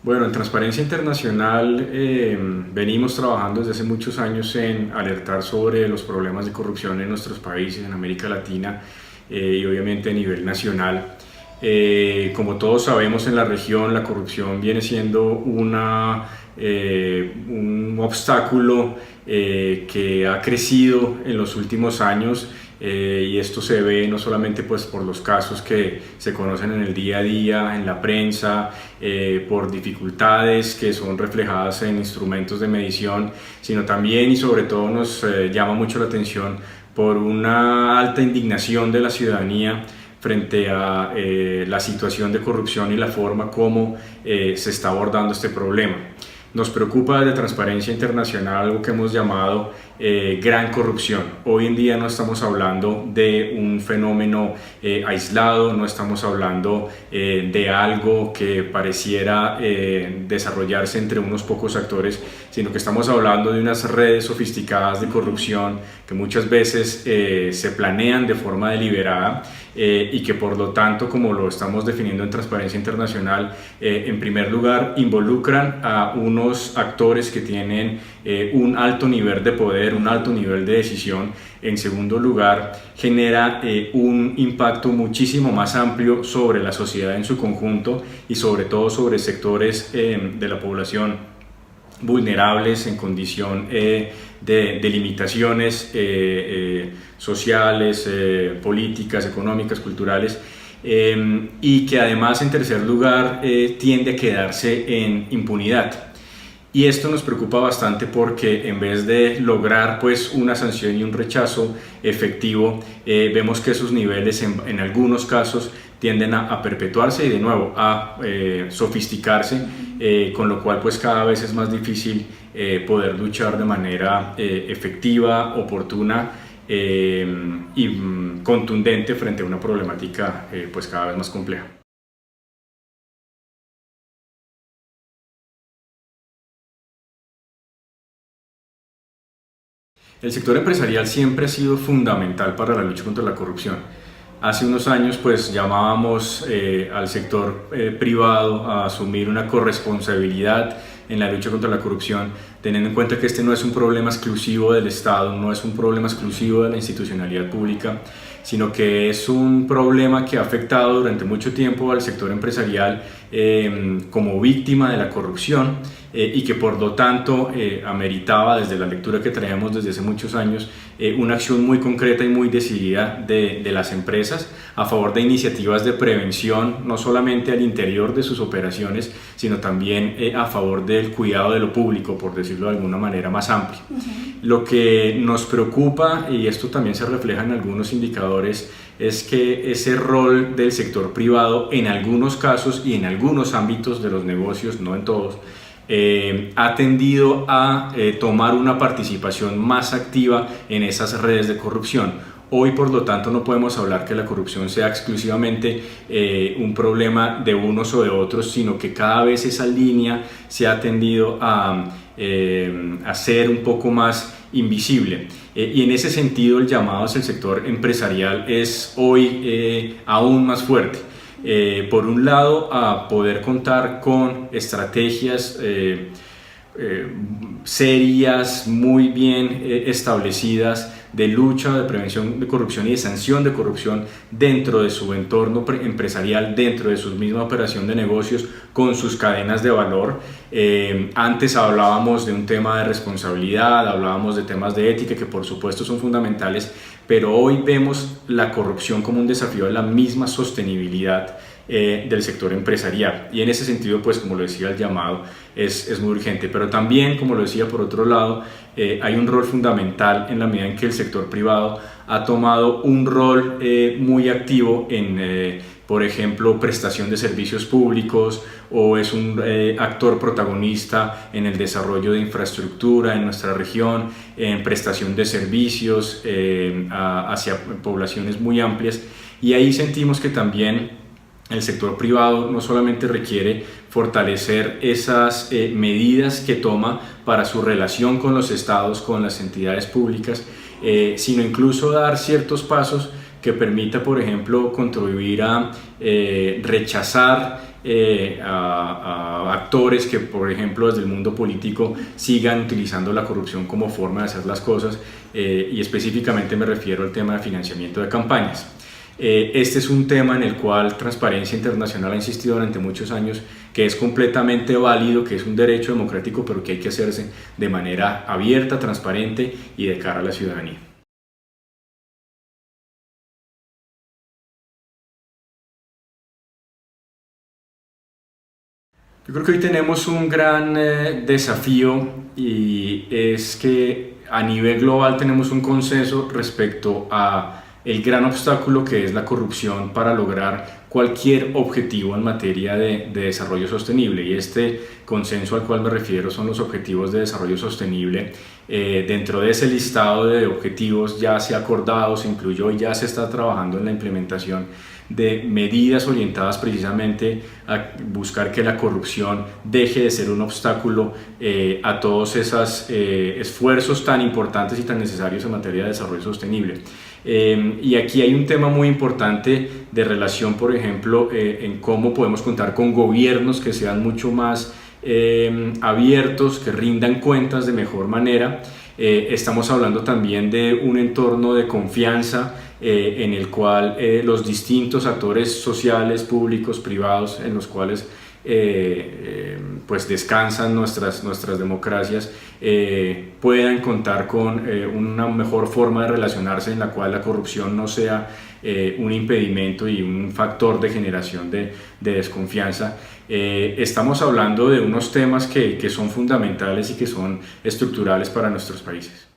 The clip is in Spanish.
Bueno, en Transparencia Internacional venimos trabajando desde hace muchos años en alertar sobre los problemas de corrupción en nuestros países, en América Latina y obviamente a nivel nacional. Como todos sabemos, en la región la corrupción viene siendo un obstáculo que ha crecido en los últimos años, y esto se ve no solamente pues, por los casos que se conocen en el día a día, en la prensa, por dificultades que son reflejadas en instrumentos de medición, sino también y sobre todo nos llama mucho la atención por una alta indignación de la ciudadanía frente a la situación de corrupción y la forma como se está abordando este problema. Nos preocupa desde Transparencia Internacional algo que hemos llamado gran corrupción. Hoy en día no estamos hablando de un fenómeno aislado, no estamos hablando de algo que pareciera desarrollarse entre unos pocos actores, sino que estamos hablando de unas redes sofisticadas de corrupción que muchas veces se planean de forma deliberada y que por lo tanto, como lo estamos definiendo en Transparencia Internacional, en primer lugar involucran a unos actores que tienen un alto nivel de poder, un alto nivel de decisión. En segundo lugar, genera un impacto muchísimo más amplio sobre la sociedad en su conjunto y sobre todo sobre sectores de la población vulnerables en condición de limitaciones sociales, políticas, económicas, culturales, y que además en tercer lugar tiende a quedarse en impunidad. Y esto nos preocupa bastante porque en vez de lograr pues una sanción y un rechazo efectivo, vemos que esos niveles en algunos casos tienden a perpetuarse y de nuevo a sofisticarse, con lo cual pues cada vez es más difícil poder luchar de manera efectiva, oportuna y contundente frente a una problemática pues cada vez más compleja. El sector empresarial siempre ha sido fundamental para la lucha contra la corrupción. Hace unos años pues llamábamos al sector privado a asumir una corresponsabilidad en la lucha contra la corrupción, teniendo en cuenta que este no es un problema exclusivo del Estado, no es un problema exclusivo de la institucionalidad pública, sino que es un problema que ha afectado durante mucho tiempo al sector empresarial como víctima de la corrupción, y que por lo tanto ameritaba, desde la lectura que traíamos desde hace muchos años, una acción muy concreta y muy decidida de las empresas a favor de iniciativas de prevención, no solamente al interior de sus operaciones, sino también a favor del cuidado de lo público, por decirlo de alguna manera más amplia. Lo que nos preocupa, y esto también se refleja en algunos indicadores, es que ese rol del sector privado en algunos casos y en algunos ámbitos de los negocios, no en todos, ha tendido a tomar una participación más activa en esas redes de corrupción. Hoy, por lo tanto, no podemos hablar que la corrupción sea exclusivamente un problema de unos o de otros, sino que cada vez esa línea se ha tendido a ser un poco más invisible. Y en ese sentido, el llamado hacia el sector empresarial es hoy aún más fuerte. Por un lado, a poder contar con estrategias serias, muy bien establecidas de lucha, de prevención de corrupción y de sanción de corrupción dentro de su entorno empresarial, dentro de su misma operación de negocios, con sus cadenas de valor. Antes hablábamos de un tema de responsabilidad, hablábamos de temas de ética que por supuesto son fundamentales, pero hoy vemos la corrupción como un desafío de la misma sostenibilidad del sector empresarial, y en ese sentido, pues como lo decía, el llamado es muy urgente. Pero también, como lo decía, por otro lado, hay un rol fundamental en la medida en que el sector privado ha tomado un rol muy activo en por ejemplo, prestación de servicios públicos, o es un actor protagonista en el desarrollo de infraestructura en nuestra región, en prestación de servicios hacia poblaciones muy amplias. Y ahí sentimos que también el sector privado no solamente requiere fortalecer esas medidas que toma para su relación con los estados, con las entidades públicas, sino incluso dar ciertos pasos que permita, por ejemplo, contribuir a rechazar a actores que, por ejemplo, desde el mundo político sigan utilizando la corrupción como forma de hacer las cosas, y específicamente me refiero al tema de financiamiento de campañas. Este es un tema en el cual Transparencia Internacional ha insistido durante muchos años que es completamente válido, que es un derecho democrático, pero que hay que hacerse de manera abierta, transparente y de cara a la ciudadanía. Yo creo que hoy tenemos un gran desafío, y es que a nivel global tenemos un consenso respecto a el gran obstáculo que es la corrupción para lograr cualquier objetivo en materia de desarrollo sostenible, y este consenso al cual me refiero son los objetivos de desarrollo sostenible. Dentro de ese listado de objetivos ya se ha acordado, se incluyó y ya se está trabajando en la implementación de medidas orientadas precisamente a buscar que la corrupción deje de ser un obstáculo a todos esos esfuerzos tan importantes y tan necesarios en materia de desarrollo sostenible. Y aquí hay un tema muy importante de relación, por ejemplo, en cómo podemos contar con gobiernos que sean mucho más abiertos, que rindan cuentas de mejor manera. Estamos hablando también de un entorno de confianza en el cual los distintos actores sociales, públicos, privados, en los cuales pues descansan nuestras democracias, puedan contar con una mejor forma de relacionarse, en la cual la corrupción no sea un impedimento y un factor de generación de desconfianza. Estamos hablando de unos temas que son fundamentales y que son estructurales para nuestros países.